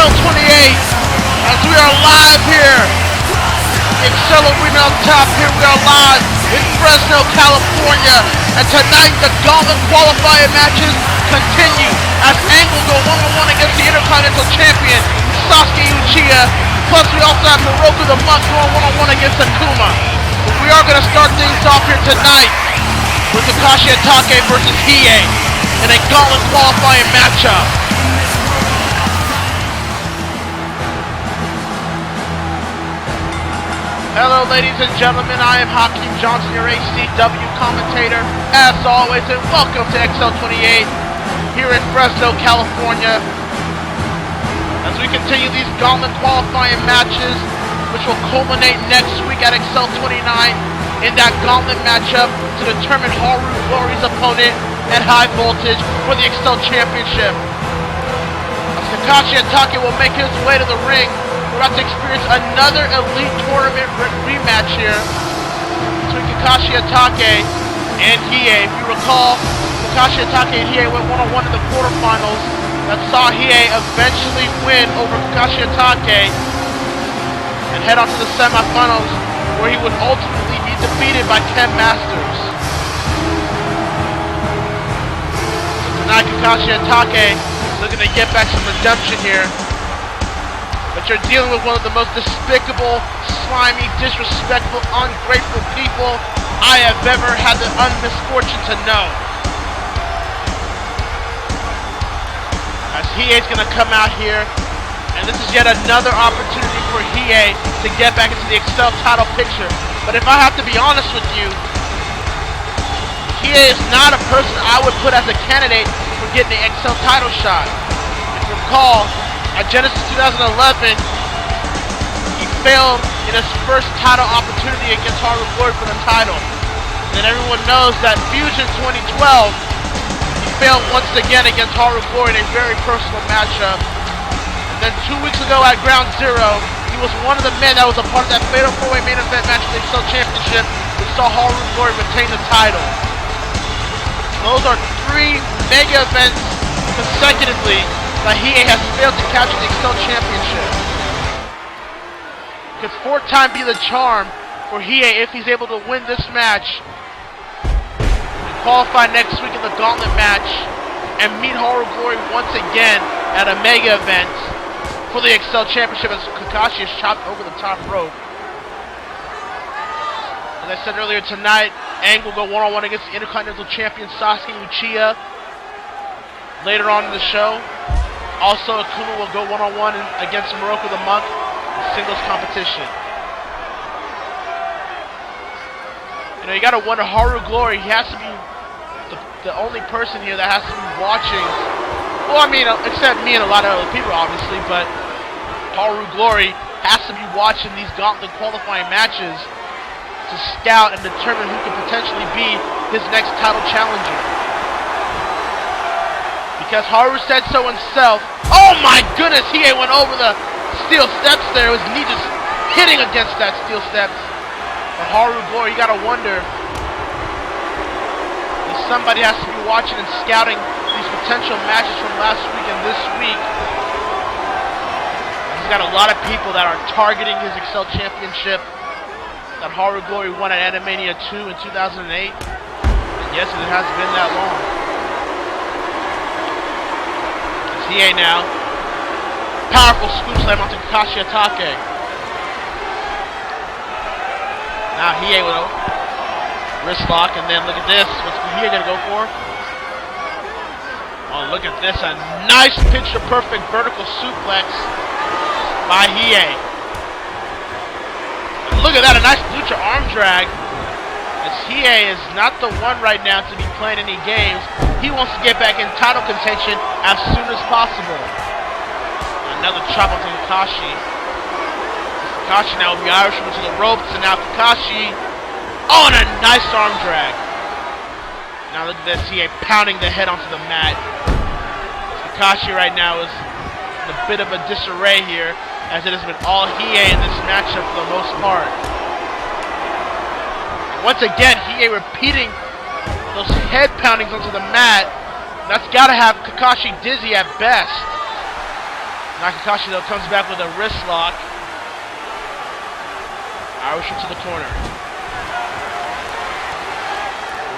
Excel 28 as we are live here. Excel Arena on top. Here we are live in Fresno, California. And tonight the Gauntlet Qualifier matches continue as Aang will go one-on-one against the Intercontinental Champion, Sasuke Uchiha. Plus we also have Miroku the Monk going one-on-one against Akuma. But we are going to start things off here tonight with Kakashi Hatake versus Hiei in a Gauntlet Qualifying matchup. Hello ladies and gentlemen, I am Hakeem Johnson, your ACW commentator, as always, and welcome to Excel 28 here in Fresno, California. As we continue these Gauntlet Qualifying matches, which will culminate next week at Excel 29 in that Gauntlet matchup to determine Haru Glory's opponent at High Voltage for the Excel Championship. As Kakashi Hatake will make his way to the ring, we're about to experience another Elite Tournament rematch here between Kakashi Hatake and Hiei. If you recall, Kakashi Hatake and Hiei went one-on-one in the quarterfinals that saw Hiei eventually win over Kakashi Hatake and head on to the semifinals where he would ultimately be defeated by Ken Masters. So tonight Kakashi Hatake is looking to get back some redemption here. But you're dealing with one of the most despicable, slimy, disrespectful, ungrateful people I have ever had the misfortune to know. As Hiei's going to come out here, and this is yet another opportunity for Hiei to get back into the Excel title picture. But if I have to be honest with you, Hiei is not a person I would put as a candidate for getting the Excel title shot. If you recall, at Genesis 2011, he failed in his first title opportunity against Haru Glory for the title. And everyone knows that Fusion 2012, he failed once again against Haru Glory in a very personal matchup. And then 2 weeks ago at Ground Zero, he was one of the men that was a part of that Fatal 4-Way main event match for the Excel Championship, which saw Haru Glory retain the title. Those are 3 mega events consecutively that Hiei has failed to capture the Excel Championship. Could 4th time be the charm for Hiei if he's able to win this match and qualify next week in the Gauntlet match and meet Haru Glory once again at a mega event for the Excel Championship as Kakashi is chopped over the top rope. As I said earlier tonight, Aang will go one-on-one against the Intercontinental Champion Sasuke Uchiha later on in the show. Also, Akuma will go one-on-one against Miroku the Monk in singles competition. You know, you gotta wonder, Haru Glory, he has to be the only person here that has to be watching. Well, I mean, except me and a lot of other people, obviously, but Haru Glory has to be watching these Gauntlet Qualifying matches to scout and determine who could potentially be his next title challenger. Because Haru said so himself. Oh my goodness, Hiei went over the steel steps there. His knee just hitting against that steel steps. But Haru Glory, you gotta wonder if somebody has to be watching and scouting these potential matches from last week and this week. He's got a lot of people that are targeting his Excel Championship that Haru Glory won at Animania 2 in 2008. And yes, it has been that long. Hiei now. Powerful scoop slam onto Kakashi Hatake. Now Hiei will wrist lock, and then look at this. What's Hiei gonna go for? Oh, look at this. A nice picture perfect vertical suplex by Hiei. And look at that, a nice lucha arm drag. As Hiei is not the one right now to be playing any games. He wants to get back in title contention as soon as possible. Another chop onto Kakashi. Kakashi now will be Irishman to the ropes, and now Kakashi. Oh, and a nice arm drag. Now look at this, Hiei pounding the head onto the mat. Kakashi right now is in a bit of a disarray here, as it has been all Hiei in this matchup for the most part. Once again, Hiei repeating those head poundings onto the mat. That's got to have Kakashi dizzy at best. Now Kakashi though comes back with a wrist lock. Irish to the corner.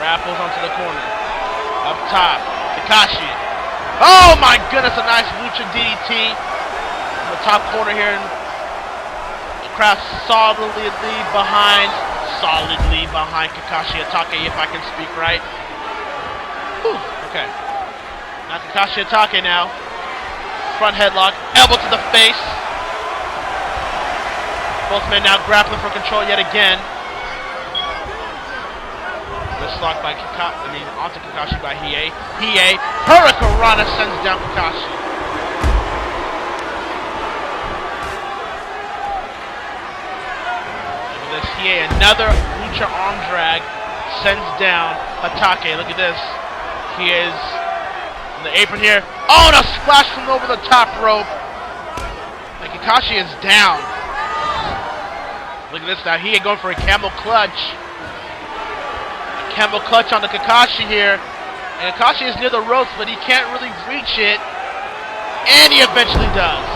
Rappels onto the corner. Up top. Kakashi. Oh my goodness, a nice lucha DDT. In the top corner here. The crowd solidly behind Kakashi Hatake, if I can speak right. Whew, okay. Now Kakashi Hatake now. Front headlock, elbow to the face. Both men now grappling for control yet again. Wrist lock by onto Kakashi by Hiei. Hiei, Hurricanrana sends down Kakashi. Look at this, Hiei, another lucha arm drag, sends down Hatake. Look at this. He is on the apron here. Oh, and a splash from over the top rope. And Kakashi is down. Look at this now. He ain't going for a camel clutch. A camel clutch on the Kakashi here. And Kakashi is near the ropes, but he can't really reach it. And he eventually does.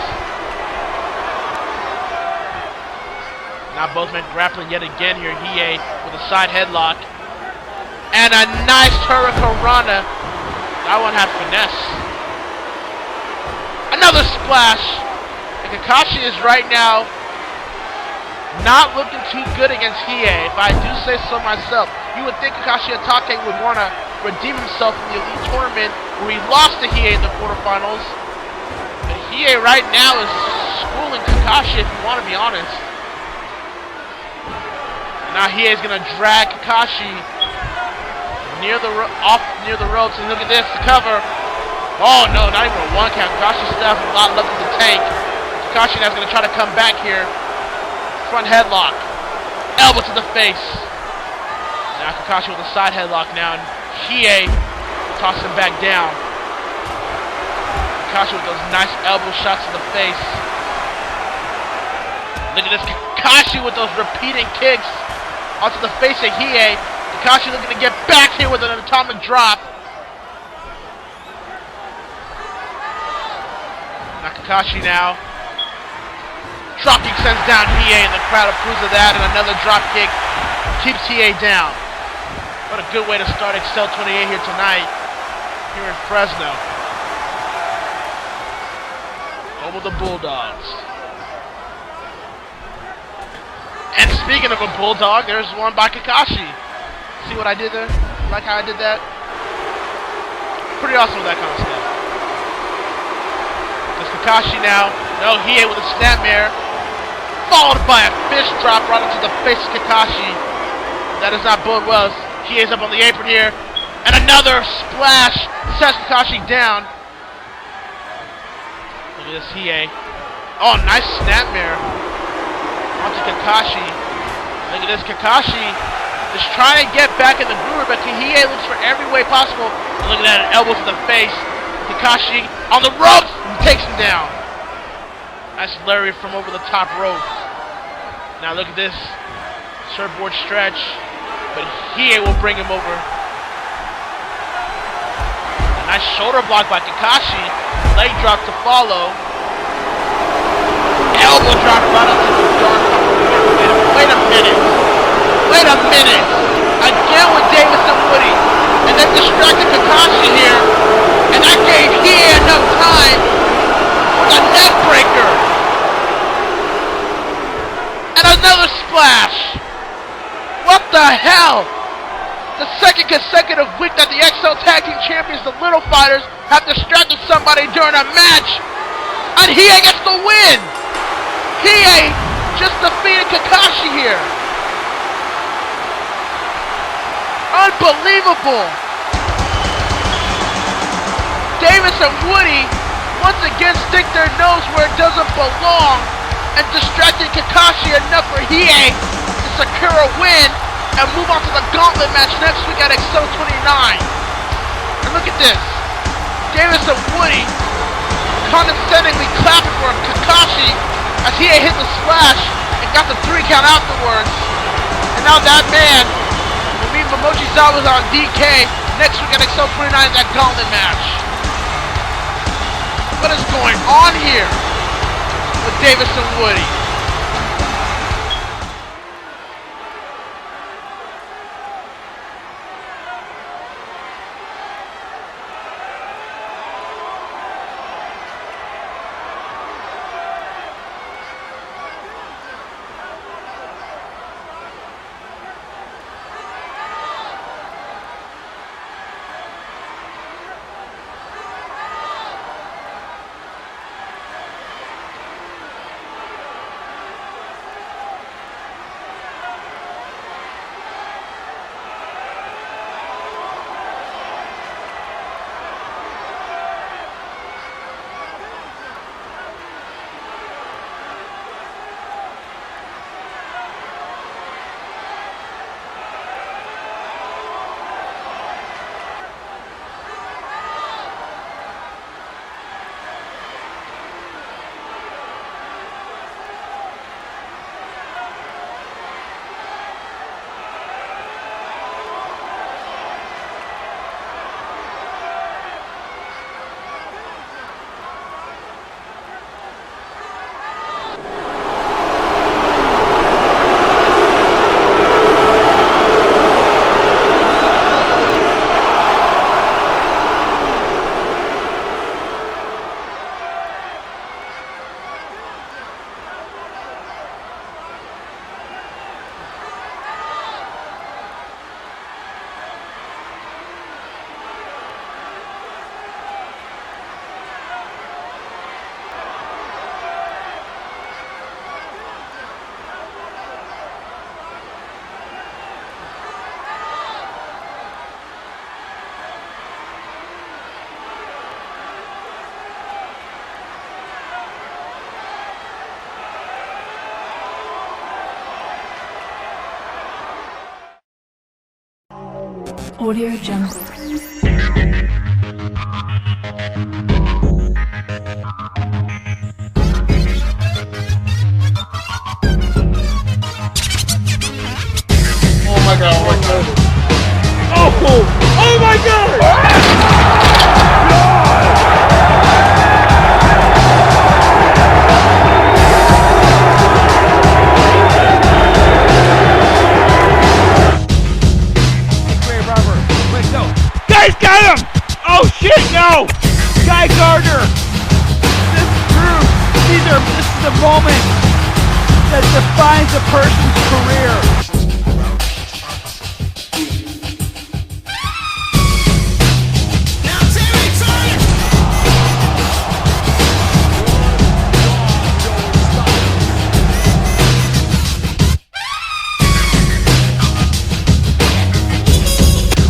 Now both men grappling yet again here. Hiei with a side headlock. And a nice Hurricanrana. That one had finesse. Another splash. And Kakashi is right now not looking too good against Hiei, if I do say so myself. You would think Kakashi Hatake would want to redeem himself in the Elite Tournament where he lost to Hiei in the quarterfinals. But Hiei right now is schooling Kakashi, if you want to be honest. And now Hiei is going to drag Kakashi near the ropes, and look at this, the cover. Oh no, not even a one count. Kakashi still has a lot left in the tank. Kakashi now is going to try to come back here. Front headlock, elbow to the face. Now Kakashi with a side headlock now, and Hiei tosses him back down. Kakashi with those nice elbow shots to the face. Look at this, Kakashi with those repeating kicks onto the face of Hiei. Kakashi looking to get back here with an atomic drop. Now Kakashi now. Drop kick sends down Hiei, and the crowd approves of that, and another drop kick keeps Hiei down. What a good way to start Excel 28 here tonight, here in Fresno. Home of the Bulldogs. And speaking of a Bulldog, there's one by Kakashi. See what I did there? Like how I did that? Pretty awesome with that kind of stuff. There's Kakashi now. No, Hiei with a snapmare. Followed by a fish drop right into the face of Kakashi. That does not bode well. Hiei's up on the apron here. And another splash sets Kakashi down. Look at this Hiei. Oh, nice snapmare onto Kakashi. Look at this Kakashi. Just trying to get back in the groove, but Hiei looks for every way possible. And look at that, an elbow to the face. Kakashi on the ropes and takes him down. Nice lariat from over the top rope. Now look at this. Surfboard stretch. But Hiei will bring him over. A nice shoulder block by Kakashi. Leg drop to follow. Elbow drop right onto the dark cover. Wait a minute. Wait a minute! Again with Davis and Woody. And then distracted Kakashi here. And that gave Hiei enough time for the neck breaker. And another splash! What the hell? The second consecutive week that the XL Tag Team Champions, the Little Fighters, have distracted somebody during a match. And Hiei gets the win! Hiei just defeated Kakashi here. Unbelievable! Davis and Woody once again stick their nose where it doesn't belong and distracted Kakashi enough for Hiei to secure a win and move on to the Gauntlet match next week at Excel 29. And look at this. Davis and Woody condescendingly clapping for Kakashi as Hiei hit the splash and got the 3 count afterwards. And now that man will meet Momochi Zabuza on DK next week at Excel 29 in that Gauntlet match. What is going on here? with Davis and Woody. Audio Jungle. Oh my god, oh my god. Oh my god! Guys, got him! Oh shit, no! Guy Gardner! This is true. This is the moment that defines a person's career.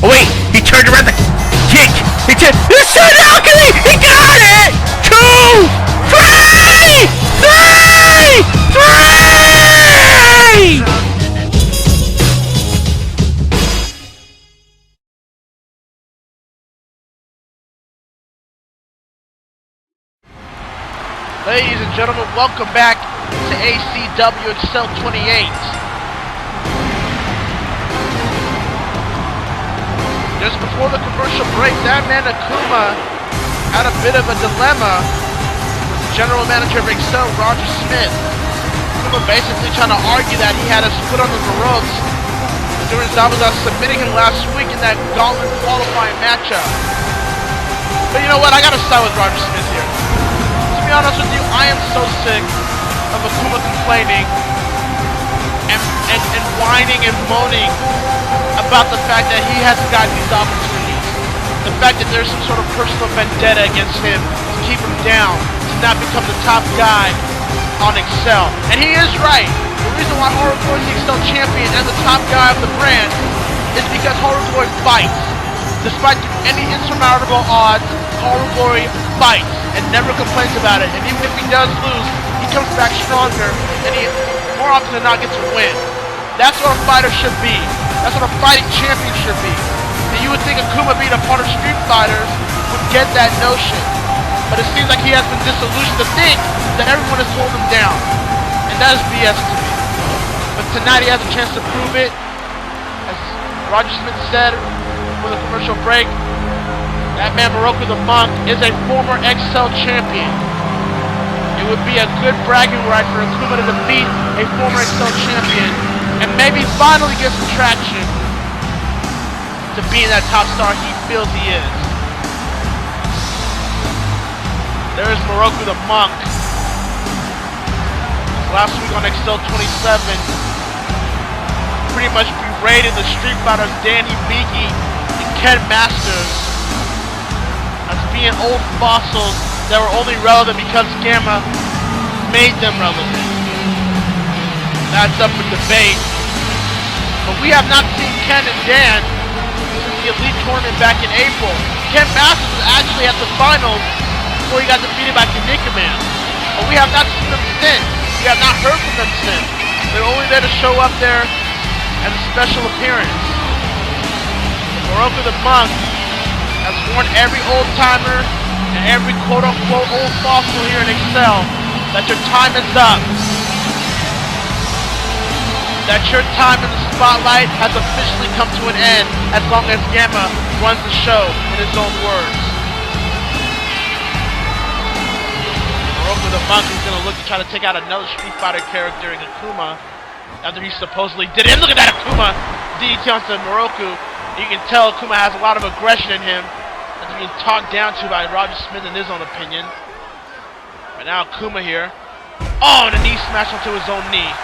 Oh wait, he turned around the kick. He said, "This is Alchemy! He got it! 2, 3, 3, 3!" Ladies and gentlemen, welcome back to ACW Excel 28. Just before the commercial break, that man Akuma had a bit of a dilemma with the general manager of Excel, Roger Smith. Akuma basically trying to argue that he had his foot under the ropes during Zabuza submitting him last week in that Gauntlet Qualifying matchup. But you know what? I gotta side with Roger Smith here. To be honest with you, I am so sick of Akuma complaining and whining and moaning about the fact that he hasn't gotten these opportunities. The fact that there's some sort of personal vendetta against him to keep him down, to not become the top guy on Excel. And he is right. The reason why Horikoy is the Excel champion and the top guy of the brand is because Horikoy fights. Despite any insurmountable odds, Horikoy fights and never complains about it. And even if he does lose, he comes back stronger, and he more often than not gets a win. That's what a fighter should be. That's what a fighting champion should be. And you would think Akuma being a part of Street Fighters would get that notion. But it seems like he has been disillusioned to think that everyone has pulled him down. And that is BS to me. But tonight he has a chance to prove it. As Roger Smith said before the commercial break, that man Miroku the Monk is a former Excel champion. It it would be a good bragging right for Akuma to defeat a former Excel champion and maybe finally get some traction to being that top star he feels he is. There's Miroku the Monk. Last week on Excel 27, pretty much berated the Street Fighters Danny Beaky and Ken Masters as being old fossils that were only relevant because Gamma made them relevant. That's up for debate. But we have not seen Ken and Dan since the Elite Tournament back in April. Ken Masters was actually at the finals before he got defeated by Kanekaman. But we have not seen them since. We have not heard from them since. They're only there to show up there as a special appearance. Miroku the Monk has warned every old-timer and every quote-unquote old fossil here in Excel that your time is up. That your time in the spotlight has officially come to an end as long as Gamma runs the show, in his own words. Miroku the Monk is going to look to try to take out another Street Fighter character in Akuma after he supposedly did it. And look at that Akuma DDT onto Miroku. You can tell Akuma has a lot of aggression in him after being talked down to by Roger Smith in his own opinion. But now Akuma here. Oh, and a knee smash onto his own knee.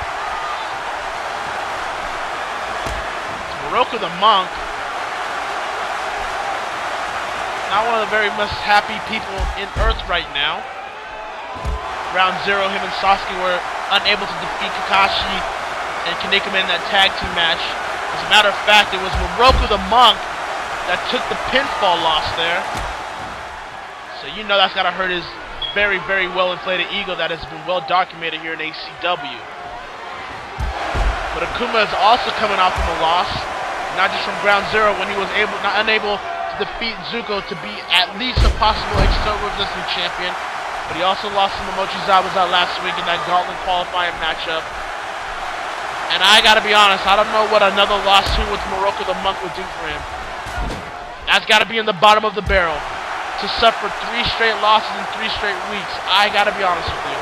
Miroku the Monk, not one of the very most happy people in Earth right now. Round 0, him and Sasuke were unable to defeat Kakashi and Kanekaman in that tag team match. As a matter of fact, it was Miroku the Monk that took the pinfall loss there. So you know that's gotta hurt his very, very well inflated ego that has been well documented here in ACW. But Akuma is also coming off from a loss, not just from Ground 0 when he was unable to defeat Zuko to be at least a possible Excel Wrestling champion, but he also lost to Momochi Zabuza last week in that Gauntlet Qualifier matchup. And I gotta be honest, I don't know what another loss here with Miroku the Monk would do for him. That's gotta be in the bottom of the barrel. To suffer 3 straight losses in 3 straight weeks, I gotta be honest with you.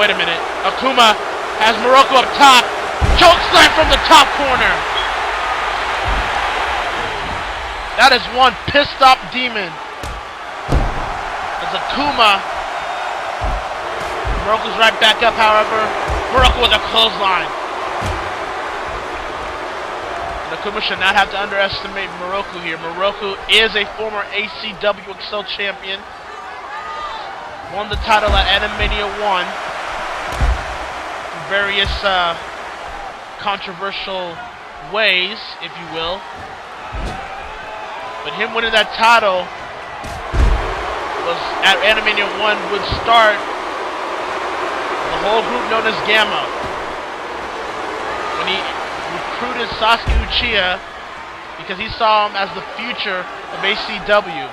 Wait a minute, Akuma has Miroku up top. Choke slam from the top corner. That is one pissed off demon. As Akuma, Miroku's right back up, however. Miroku with a clothesline. And Akuma should not have to underestimate Miroku here. Miroku is a former ACW Excel champion. Won the title at Animania 1. In various controversial ways, if you will. But him winning that title was at Animania 1 would start the whole group known as Gamma. When he recruited Sasuke Uchiha because he saw him as the future of ACW.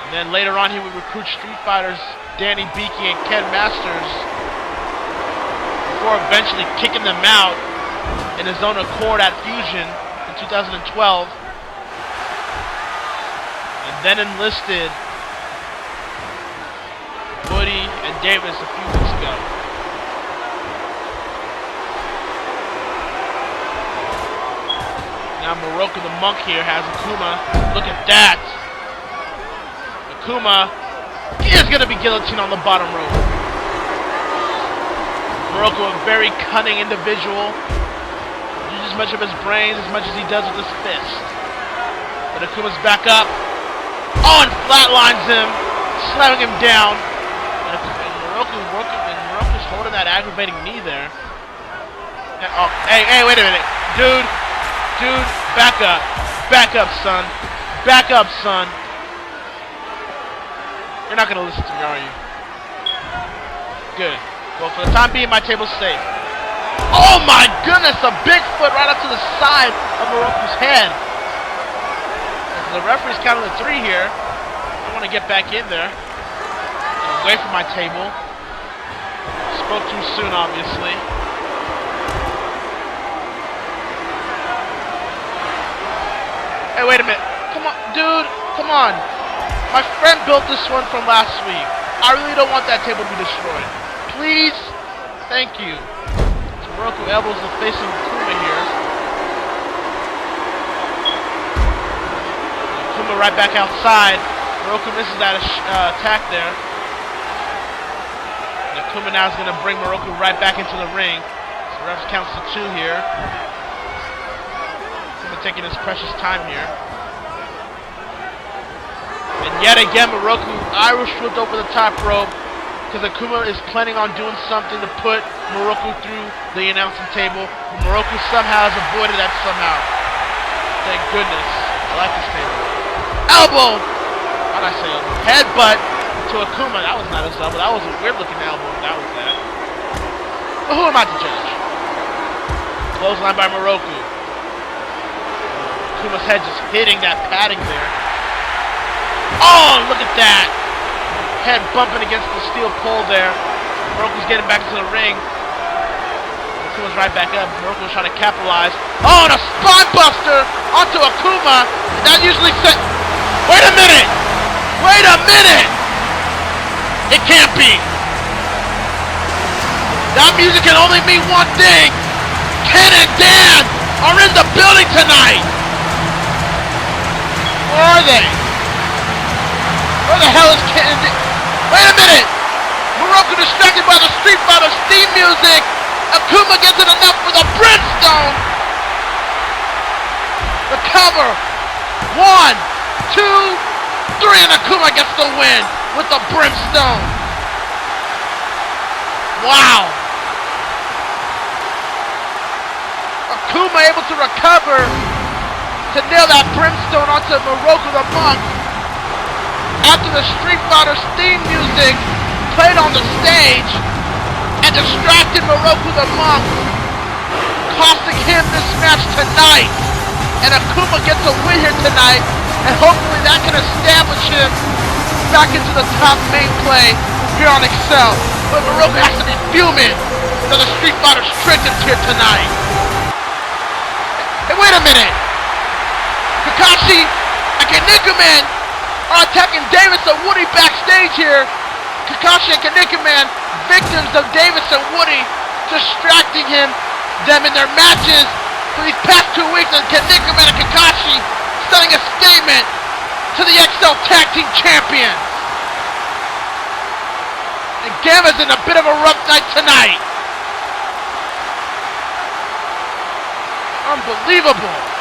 And then later on he would recruit Street Fighters Danny Beaky and Ken Masters before eventually kicking them out in his own accord at Fusion in 2012. And then enlisted Woody and Davis a few weeks ago. Now Miroku the Monk here has Akuma. Look at that. Akuma is going to be guillotined on the bottom rope. Miroku, a very cunning individual. Uses as much of his brains as much as he does with his fist. But Akuma's back up. Oh, and flatlines him, slamming him down. And Miroku's holding that aggravating knee there. And, oh, hey, wait a minute. Dude, back up. Back up, son. Back up, son. You're not going to listen to me, are you? Good. Well, for the time being, my table's safe. Oh my goodness, a big foot right up to the side of Miroku's head. The referee's counting the 3 here. I want to get back in there. Away from my table. Spoke too soon, obviously. Hey, wait a minute. Come on, dude. Come on. My friend built this one from last week. I really don't want that table to be destroyed. Please, thank you. So Miroku elbows the face of Akuma here. Akuma right back outside. Miroku misses that attack there. And Akuma now is going to bring Miroku right back into the ring. So refs counts to 2 here. Akuma taking his precious time here. And yet again, Miroku Irish whipped over the top rope because Akuma is planning on doing something to put Miroku through the announcing table. But Miroku somehow has avoided that somehow. Thank goodness. I like this table. Elbow! Why'd I say elbow? Headbutt to Akuma. That was not his elbow. That was a weird looking elbow. That was that. But who am I to judge? Clothesline by Miroku. Akuma's head just hitting that padding there. Oh, look at that! Head bumping against the steel pole there. Miroku's getting back into the ring. Akuma's right back up. Miroku's trying to capitalize. Oh, and a spine buster onto Akuma. That usually set. Wait a minute! Wait a minute! It can't be. That music can only mean one thing. Ken and Dan are in the building tonight. Where are they? Where the hell is Ken? Wait a minute! Miroku distracted by the Street Fighter's theme music. Akuma gets it enough for the brimstone. The cover. 1, 2, 3, and Akuma gets the win with the brimstone. Wow. Akuma able to recover to nail that brimstone onto Miroku the Monk. After the Street Fighter's theme music played on the stage and distracted Miroku the Monk, costing him this match tonight. And Akuma gets a win here tonight, and hopefully that can establish him back into the top main play here on Excel. But Miroku has to be fuming that the Street Fighter's tricked him here tonight. Hey, wait a minute! Kakashi and Kinnikuman are attacking Davis and Woody backstage here. Kakashi and Kinnikuman, victims of Davis and Woody, distracting them in their matches for these past 2 weeks, and Kinnikuman and Kakashi sending a statement to the XL Tag Team Champions. And Gamma's in a bit of a rough night tonight. Unbelievable.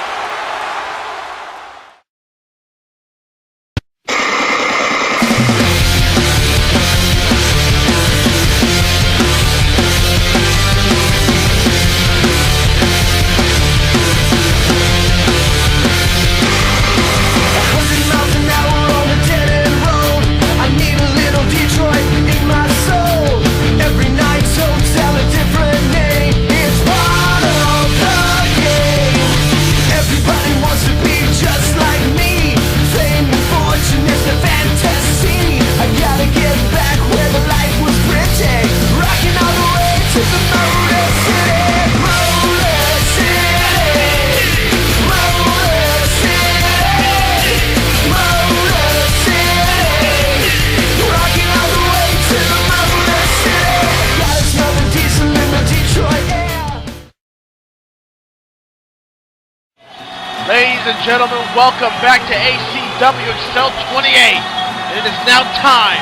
Ladies and gentlemen, welcome back to ACW Excel 28. And it is now time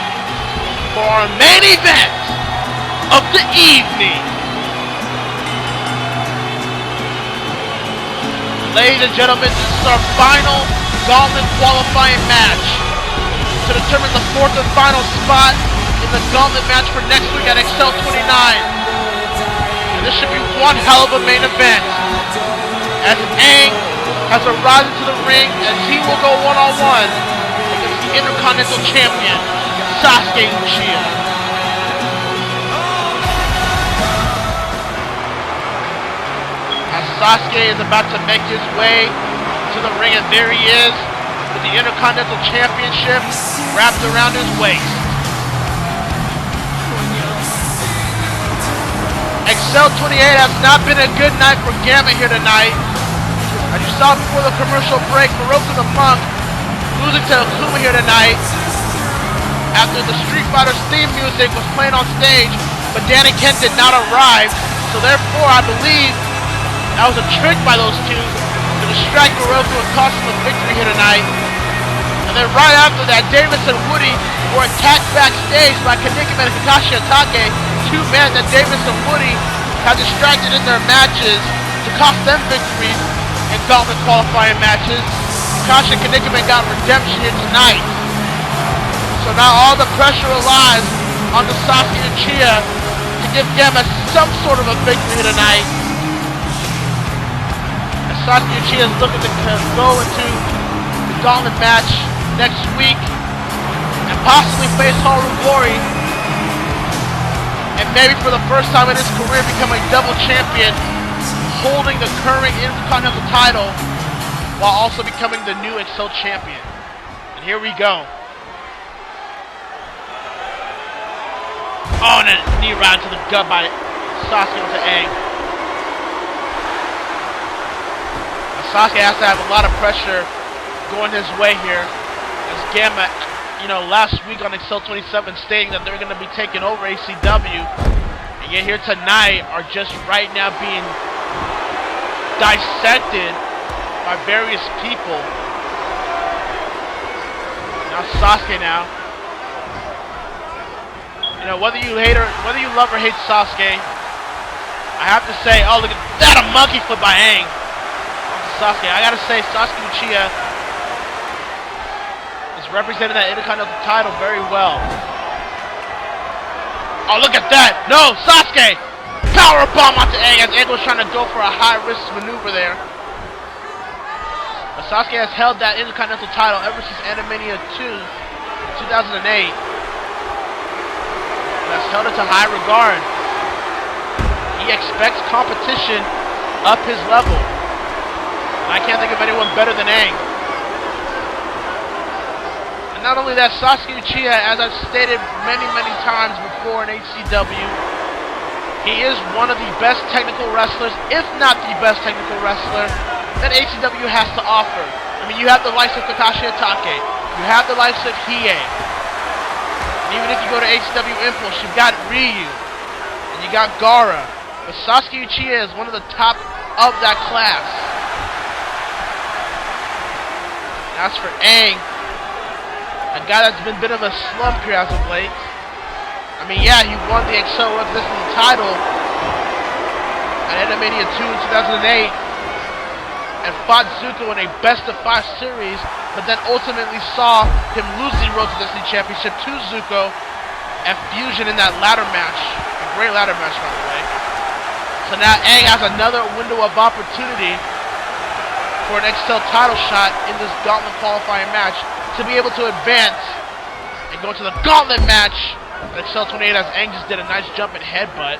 for our main event of the evening. Ladies and gentlemen, this is our final Gauntlet Qualifying match to determine the 4th and final spot in the Gauntlet match for next week at Excel 29. And this should be one hell of a main event, as Aang has arrived into the ring, as he will go one-on-one against the Intercontinental Champion, Sasuke Uchiha. As Sasuke is about to make his way to the ring, and there he is with the Intercontinental Championship wrapped around his waist. Excel 28 has not been a good night for Gamma here tonight. As you saw before the commercial break, Miroku the Monk losing to Akuma here tonight after the Street Fighter's theme music was playing on stage, but Danny Ken did not arrive, so therefore I believe that was a trick by those two to distract Miroku and cost him a victory here tonight. And then right after that, Davis and Woody were attacked backstage by Kadikama and Kakashi Hatake, two men that Davis and Woody had distracted in their matches to cost them victories in Gauntlet Qualifying matches. Kakashi and Kadikama got redemption here tonight. So now all the pressure relies on the Sasuke Uchiha to give Gamma some sort of a victory here tonight. And Sasuke Uchiha is looking to go into the Gauntlet match next week and possibly face Haru Glory, and maybe for the first time in his career become a double champion, holding the current Intercontinental title while also becoming the new Excel champion. And here we go. Oh, and a knee right to the gut by Sasuke onto Aang. Now, Sasuke has to have a lot of pressure going his way here, as Gamma, last week on Excel 27 stating that they're going to be taking over ACW, and yet here tonight are just right now being dissected by various people. Now Sasuke now. Whether you love or hate Sasuke, I have to say, oh look at that, a monkey flip by Aang. Sasuke, I gotta say, Sasuke Uchiha is representing that Intercontinental title very well. Oh, look at that! No, Sasuke! Power bomb onto Aang as Aang was trying to go for a high-risk maneuver there. But Sasuke has held that Intercontinental title ever since Animania 2 in 2008. And has held it to high regard. He expects competition up his level. And I can't think of anyone better than Aang. And not only that, Sasuke Uchiha, as I've stated many times before in ACW, he is one of the best technical wrestlers, if not the best technical wrestler, that ACW has to offer. I mean, you have the likes of Kakashi Hatake, you have the likes of Hiei, and even if you go to ACW Impulse, you've got Ryu, and you got Gaara. But Sasuke Uchiha is one of the top of that class. As for Aang, a guy that's been a bit of a slump here as of late. I mean, yeah, he won the Excel Representative title at Animania 2 in 2008 and fought Zuko in a best-of-5 series, but then ultimately saw him lose the Road to Destiny Championship to Zuko at Fusion in that ladder match. A great ladder match, by the way. So now Aang has another window of opportunity for an Excel title shot in this Gauntlet qualifying match to be able to advance and go to the Gauntlet match at Excel 28 as Aang just did a nice jump and headbutt.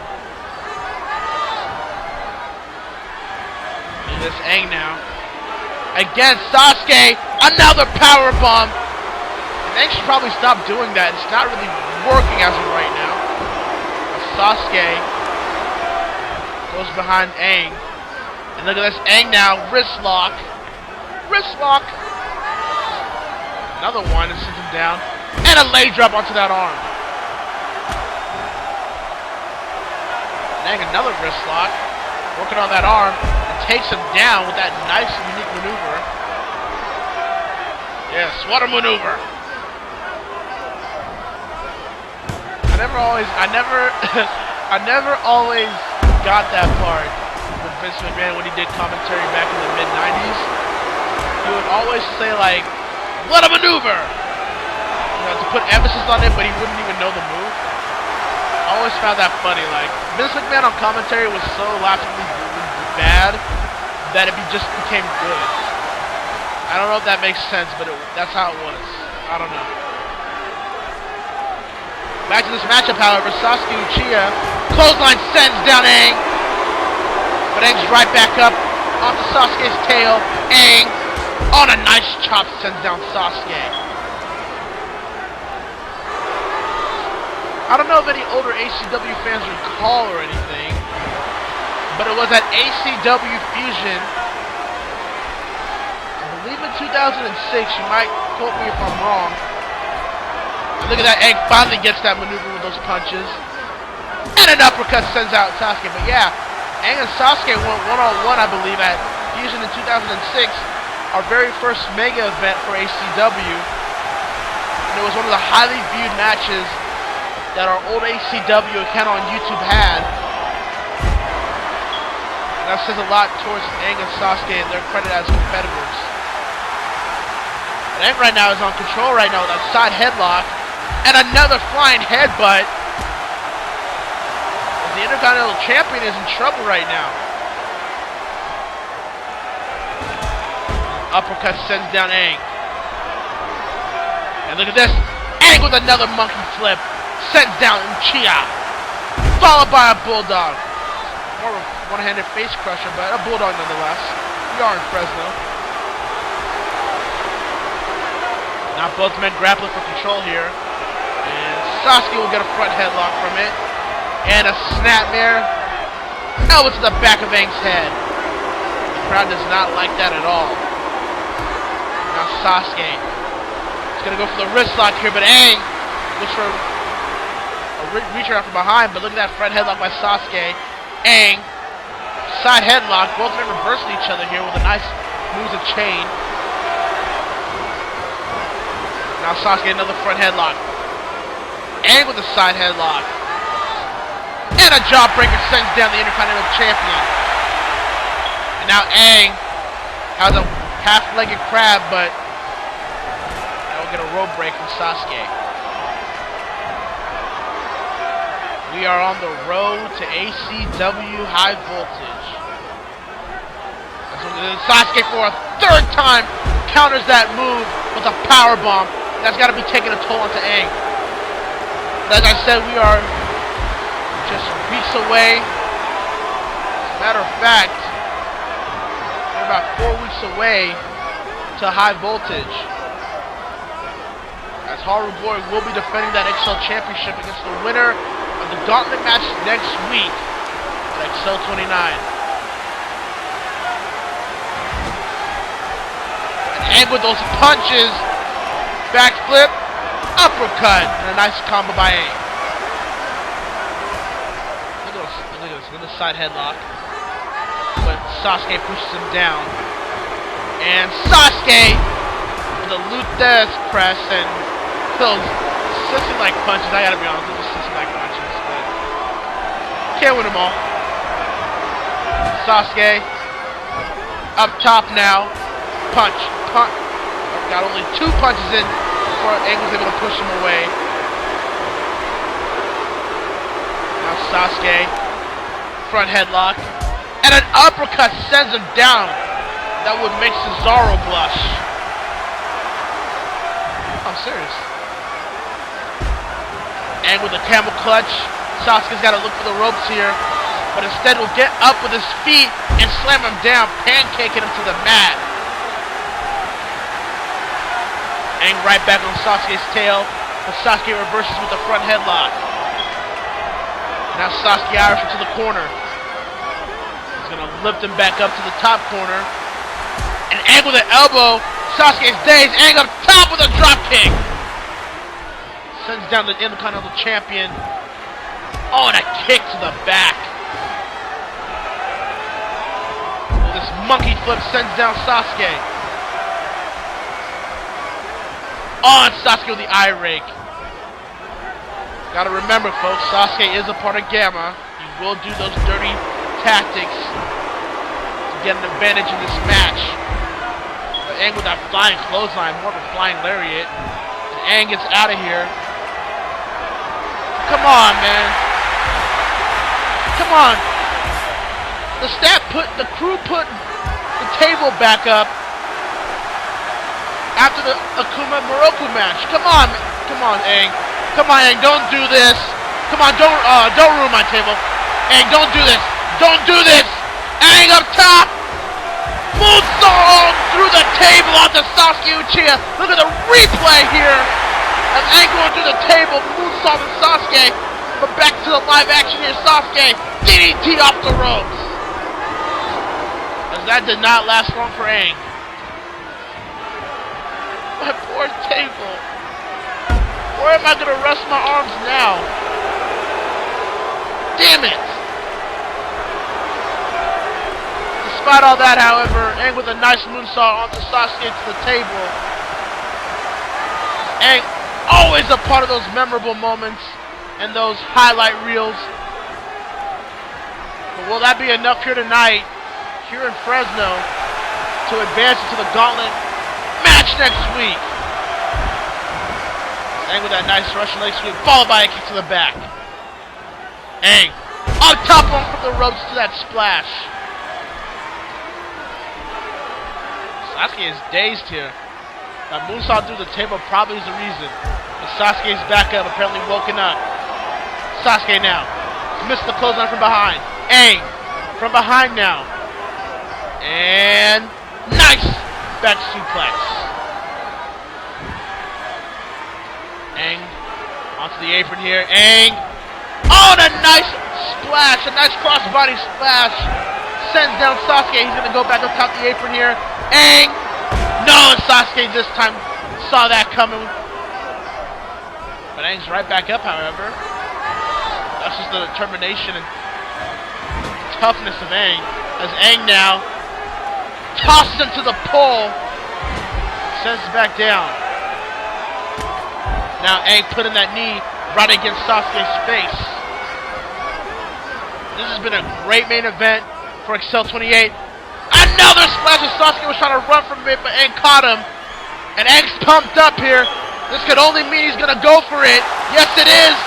And this Aang now. Again, Sasuke, another power bomb. And Aang should probably stop doing that. It's not really working as of right now. But Sasuke goes behind Aang. And look at this Aang now, wrist lock. Wrist lock. Another one that sends him down. And a leg drop onto that arm. Aang, another wrist lock. Working on that arm. And takes him down with that nice, unique maneuver. Yes, what a maneuver. I never always got that part with Vince McMahon when he did commentary back in the mid-90s. He would always say, like, what a maneuver! To put emphasis on it, but he wouldn't even know the move. I always found that funny. Like, Vince McMahon on commentary was so laughably bad that it just became good. I don't know if that makes sense, but that's how it was. I don't know. Back to this matchup, however, Sasuke Uchiha clothesline sends down Aang, but Aang's right back up onto Sasuke's tail. Aang on a nice chop sends down Sasuke. I don't know if any older ACW fans recall or anything, but it was at ACW Fusion, I believe in 2006. You might Quote me if I'm wrong. And look at that, Aang finally gets that maneuver with those punches. And an uppercut sends out Sasuke. But yeah, Aang and Sasuke went one-on-one, I believe, at Fusion in 2006. Our very first mega event for ACW. And it was one of the highly viewed matches that our old ACW account on YouTube had. And that says a lot towards Aang and Sasuke and their credit as competitors. And Aang right now is on control right now with that side headlock. And another flying headbutt. The Intercontinental Champion is in trouble right now. Uppercut sends down Aang. And look at this. Aang with another monkey flip. Sends down Uchiha. Followed by a bulldog. More of a one-handed face crusher, but a bulldog nonetheless. We are in Fresno. Now both men grappling for control here. And Sasuke will get a front headlock from it. And a snapmare. Elbow to the back of Aang's head. The crowd does not like that at all. Now Sasuke is going to go for the wrist lock here, but Aang looks for a reach out from behind, but look at that front headlock by Sasuke. Aang, side headlock, both men reversing each other here with a nice moves of chain. Now Sasuke, another front headlock. Aang with a side headlock. And a jawbreaker sends down the Intercontinental Champion. And now Aang has a half-legged crab, but that will get a rope break from Sasuke. We are on the road to ACW High Voltage. Sasuke for a third time counters that move with a power bomb. That's got to be taking a toll onto Aang. As I said, we are just weeks away. As a matter of fact, we're about 4 weeks away to High Voltage. As Haru Boy will be defending that Excel Championship against the winner of the Gauntlet match next week at Excel 29. And Aang with those punches, backflip, uppercut, and a nice combo by Aang. Look at this, another side headlock. But Sasuke pushes him down. And Sasuke with a Luthes press and those sissy-like punches. I gotta be honest, those are sissy-like punches, but can't win them all. Sasuke up top now. Punch. Got only 2 punches in before Aang was able to push him away. Now Sasuke, front headlock, and an uppercut sends him down. That would make Cesaro blush. I'm serious. And with the camel clutch, Sasuke's got to look for the ropes here, but instead will get up with his feet and slam him down, pancaking him to the mat. Aang right back on Sasuke's tail, but Sasuke reverses with the front headlock. Now Sasuke Irish into the corner. He's going to lift him back up to the top corner. And Aang with an elbow. Sasuke's dazed. Aang up top with a drop kick. Sends down the Intercontinental Champion. Oh, and a kick to the back. This monkey flip sends down Sasuke. On Sasuke with the eye rake. Gotta remember, folks, Sasuke is a part of Gamma. He will do those dirty tactics to get an advantage in this match. But Aang with that flying clothesline, more of a flying lariat. And Aang gets out of here. Come on, man. Come on. The crew put the table back up after the Akuma Miroku match. Come on, Aang. Come on, Aang, don't do this. Come on, don't ruin my table. Aang, don't do this. Don't do this. Aang up top. Moonsault through the table onto Sasuke Uchiha. Look at the replay here. As Aang going through the table, moonsault to Sasuke. But back to the live action here, Sasuke. DDT off the ropes. As that did not last long for Aang. My poor table. Where am I gonna rest my arms now? Damn it! Despite all that, however, Aang with a nice moonsault onto Sasuke to the table. Aang always a part of those memorable moments and those highlight reels. But will that be enough here tonight, here in Fresno, to advance into the Gauntlet match next week? Aang with that nice Russian leg sweep, followed by a kick to the back. Aang on top of him from the ropes to that splash. Sasuke is dazed here. That moonsault through the table probably is the reason. But Sasuke's back up, apparently woken up. Sasuke now. Missed the clothesline from behind. Aang from behind now. And nice back suplex. Aang onto the apron here. Aang. Oh, and a nice splash. A nice crossbody splash. Sends down Sasuke. He's going to go back up top the apron here. Aang. No, and Sasuke this time saw that coming. But Aang's right back up, however. That's just the determination and toughness of Aang. As Aang now tosses him to the pole. Sends it back down. Now Aang putting that knee right against Sasuke's face. This has been a great main event for Excel 28. Another splash as Sasuke was trying to run from it, but Aang caught him. And Aang's pumped up here. This could only mean he's gonna go for it. Yes, it is.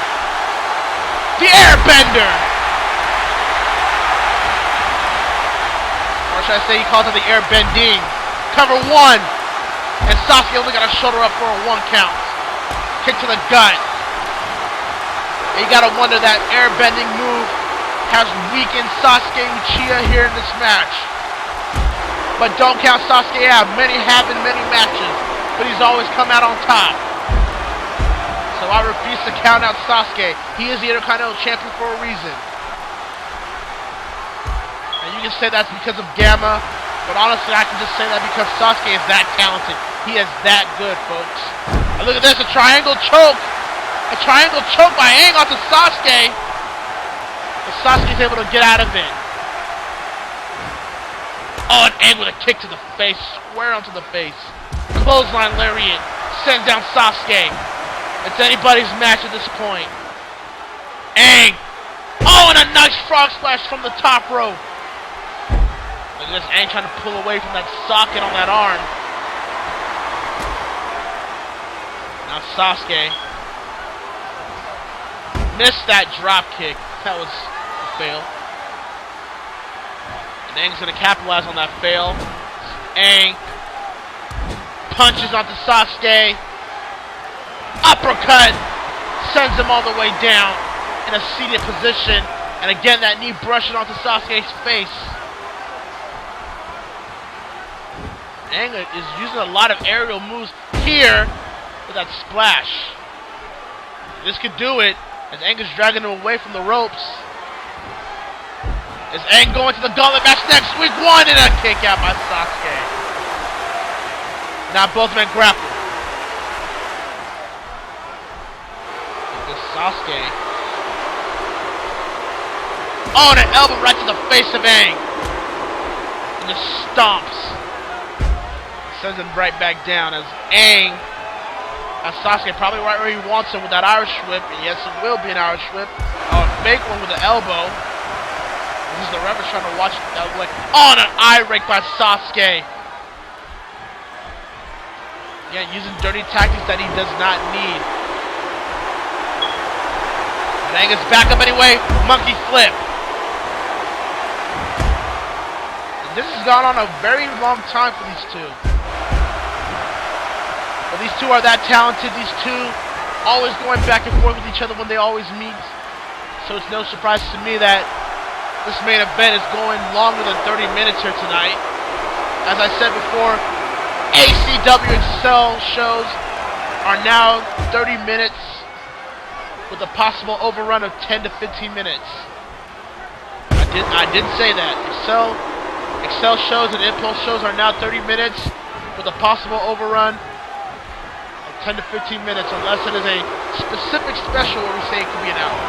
The airbender. Or should I say he calls it the airbending. Cover one. And Sasuke only got a shoulder up for a 1 count. Kick to the gut. And you gotta wonder that airbending move has weakened Sasuke Uchiha here in this match. But don't count Sasuke out. Many have in many matches, but he's always come out on top. So I refuse to count out Sasuke. He is the Intercontinental Champion for a reason. And you can say that's because of Gamma, but honestly I can just say that because Sasuke is that talented. He is that good, folks. And look at this, a triangle choke. A triangle choke by Aang onto Sasuke. But Sasuke's able to get out of it. Oh, and Aang with a kick to the face, square onto the face. Clothesline lariat, sends down Sasuke. It's anybody's match at this point. Aang. Oh, and a nice frog splash from the top rope. Look at this, Aang trying to pull away from that socket on that arm. Now Sasuke missed that drop kick. That was a fail. And Aang's going to capitalize on that fail. Aang punches onto Sasuke. Uppercut. Sends him all the way down in a seated position. And again, that knee brushing onto Sasuke's face. Aang is using a lot of aerial moves here with that splash. This could do it as Aang is dragging him away from the ropes. Is Aang going to the Gauntlet match next week? 1 and a kick out by Sasuke. Now both men grapple. This Sasuke. Oh, and an elbow right to the face of Aang. And just stomps. Sends him right back down as Aang has Sasuke probably right where he wants him with that Irish whip. And yes, it will be an Irish whip. Oh, a fake one with the elbow. This is the ref trying to watch that like on an eye rake by Sasuke. Yeah, using dirty tactics that he does not need. And Aang is back up anyway. Monkey flip. And this has gone on a very long time for these two. But these two are that talented. These two always going back and forth with each other when they always meet. So it's no surprise to me that this main event is going longer than 30 minutes here tonight. As I said before, ACW Excel shows are now 30 minutes with a possible overrun of 10 to 15 minutes. I did say that. Excel shows and Impulse shows are now 30 minutes with a possible overrun 10 to 15 minutes, unless it is a specific special where we say it could be an hour.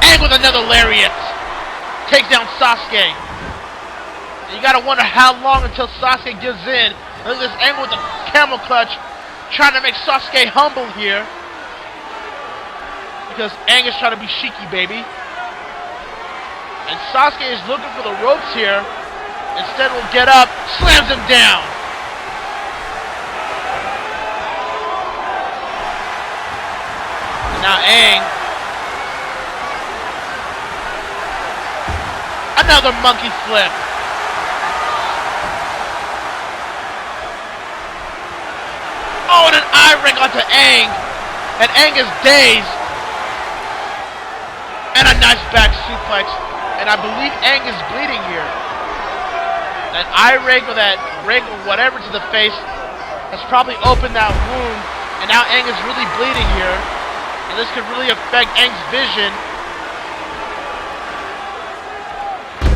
And with another lariat, takes down Sasuke. And you gotta wonder how long until Sasuke gives in. Look at this angle with the camel clutch, trying to make Sasuke humble here. Because Aang is trying to be cheeky, baby. And Sasuke is looking for the ropes here. Instead will get up, slams him down. And now Aang. Another monkey flip. Oh, and an eye ring onto Aang. And Aang is dazed. And a nice back suplex. And I believe Aang is bleeding here. That eye ring or that ring or whatever to the face has probably opened that wound. And now Aang is really bleeding here. And this could really affect Aang's vision.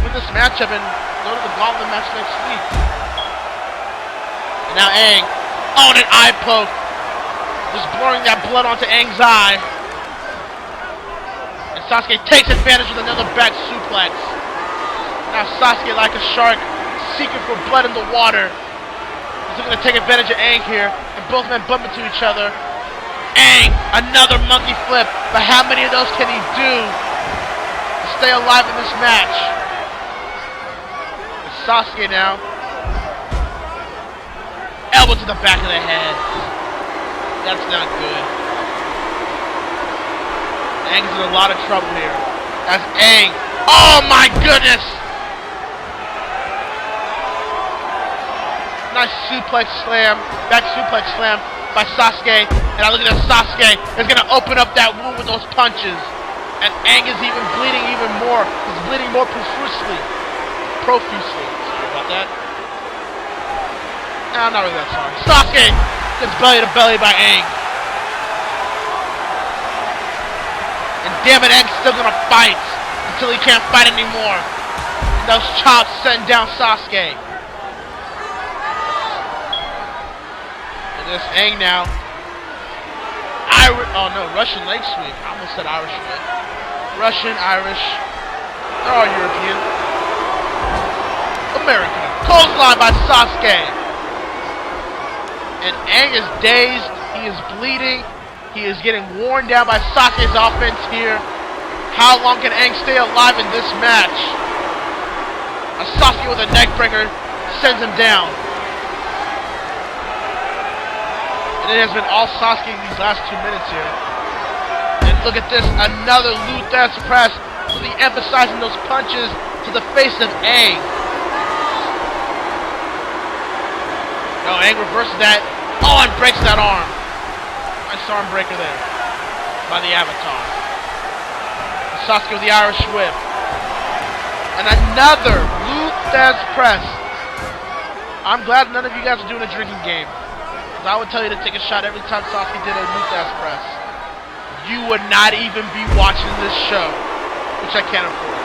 Win this matchup and go to the Gauntlet match next week. And now Aang. Oh, and an eye poke. Just blurring that blood onto Aang's eye. And Sasuke takes advantage with another back suplex. Now Sasuke, like a shark, seeking for blood in the water. He's looking to take advantage of Aang here. And both men bump into each other. Aang, another monkey flip. But how many of those can he do to stay alive in this match? It's Sasuke now. Elbow to the back of the head. That's not good. Aang's in a lot of trouble here. That's Aang. Oh my goodness! Nice suplex slam. Back suplex slam by Sasuke. And I look at this, Sasuke is going to open up that wound with those punches. And Aang is even bleeding even more. He's bleeding more profusely. Sorry about that. No, I'm not really that sorry. Sasuke gets belly to belly by Aang. And damn it, Aang's still gonna fight until he can't fight anymore. And those chops send down Sasuke. And this Aang now. Oh no, Russian leg sweep. I almost said Irish leg. Russian, Irish. They're all European. American. Clothesline by Sasuke. And Aang is dazed. He is bleeding. He is getting worn down by Sasuke's offense here. How long can Aang stay alive in this match? A Sasuke with a neck breaker sends him down. And it has been all Sasuke in these last 2 minutes here. And look at this, another Luther's press, really emphasizing those punches to the face of Aang. Oh, Aang reverses that. Oh, and breaks that arm. Nice arm breaker there by the Avatar. Sasuke with the Irish whip. And another Luther's press. I'm glad none of you guys are doing a drinking game. Because I would tell you to take a shot every time Sasuke did a Luther's press. You would not even be watching this show. Which I can't afford.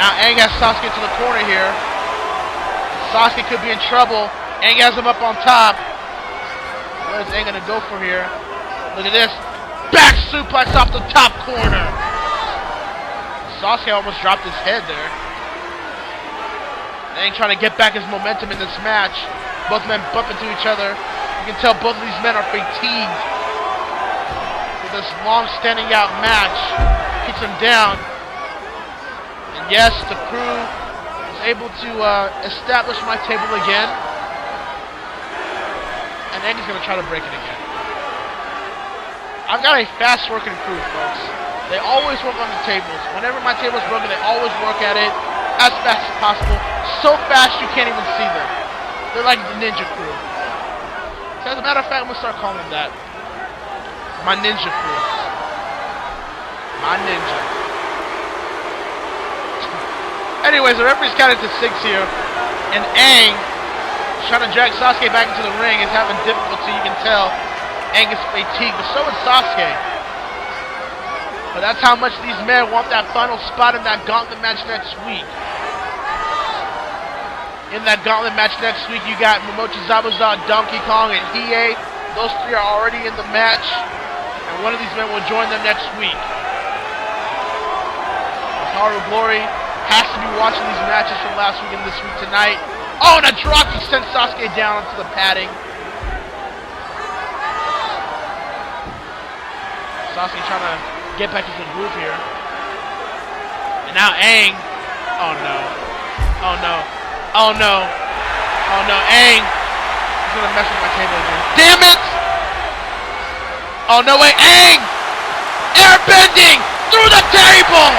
Now Aang has Sasuke to the corner here. Sasuke could be in trouble. Aang has him up on top. What is Aang going to go for here? Look at this. Back suplex off the top corner. Sasuke almost dropped his head there. Aang trying to get back his momentum in this match. Both men bump into each other. You can tell both of these men are fatigued with this long standing out match. Kicks him down. And yes, the crew able to establish my table again. And Aang is going to try to break it again. I've got a fast working crew, folks. They always work on the tables. Whenever my table is broken, they always work at it as fast as possible. So fast you can't even see them. They're like the ninja crew. So as a matter of fact, I'm going to start calling them that. My ninja crew. My ninja. Anyways, the referee's counted to 6 here, and Aang, trying to drag Sasuke back into the ring, is having difficulty. You can tell Aang is fatigued, but so is Sasuke. But that's how much these men want that final spot in that Gauntlet match next week. In that gauntlet match next week, you got Momochi, Zabuza, Donkey Kong, and Hiei. Those three are already in the match, and one of these men will join them next week. Haru Glory has to be watching these matches from last week and this week tonight. Oh, and a drop, he sent Sasuke down onto the padding. Sasuke trying to get back to the groove here. And now Aang. Oh no. Oh no. Oh no. Oh no. Aang. He's gonna mess with my table again. Damn it! Oh no way. Aang! Airbending through the table!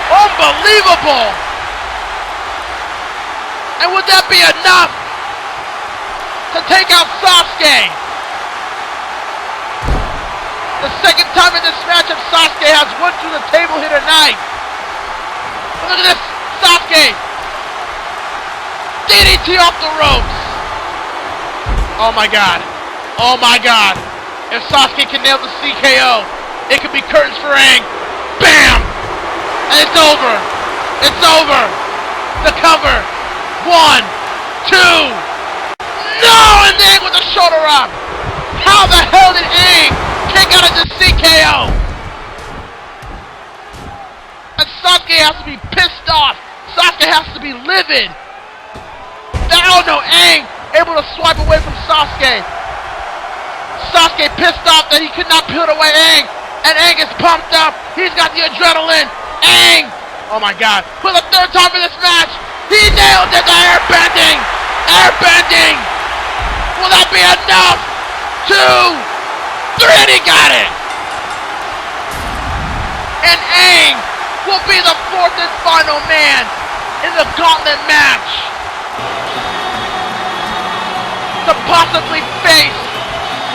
Unbelievable! And would that be enough to take out Sasuke? The second time in this matchup, Sasuke has went through the table here tonight. But look at this, Sasuke. DDT off the ropes. Oh my god. Oh my god. If Sasuke can nail the CKO, it could be curtains for Aang. Bam! And it's over. It's over. The cover. 1, 2. No! And Aang with a shoulder up. How the hell did Aang kick out of the CKO? And Sasuke has to be pissed off. Sasuke has to be livid. Oh no, Aang able to swipe away from Sasuke. Sasuke pissed off that he could not peel away Aang. And Aang is pumped up. He's got the adrenaline. Aang! Oh my god. For the third time in this match, he nailed it. The airbending. Airbending. Will that be enough? 2, 3, and he got it! And Aang will be the fourth and final man in the gauntlet match to possibly face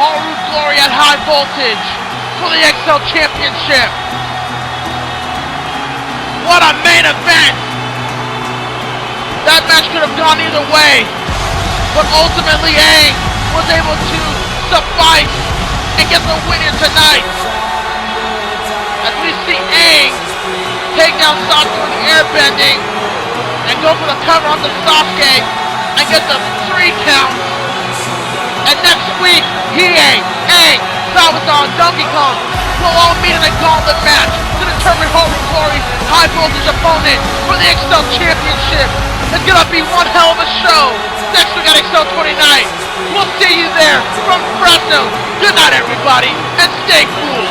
Haru Glory at high voltage for the Excel Championship. What a main event! That match could have gone either way, but ultimately Aang was able to suffice and get the win here tonight. As we see Aang take down Sasuke with the airbending and go for the cover on the Sasuke and get the 3 count. And next week, Hiei, Aang, Zabuza, and Donkey Kong will all meet in a gauntlet match to determine Haru Glory's high voltage opponent for the Excel Championship. It's gonna be one hell of a show. Next week at Excel 29. We'll see you there from Fresno. Good night, everybody, and stay cool.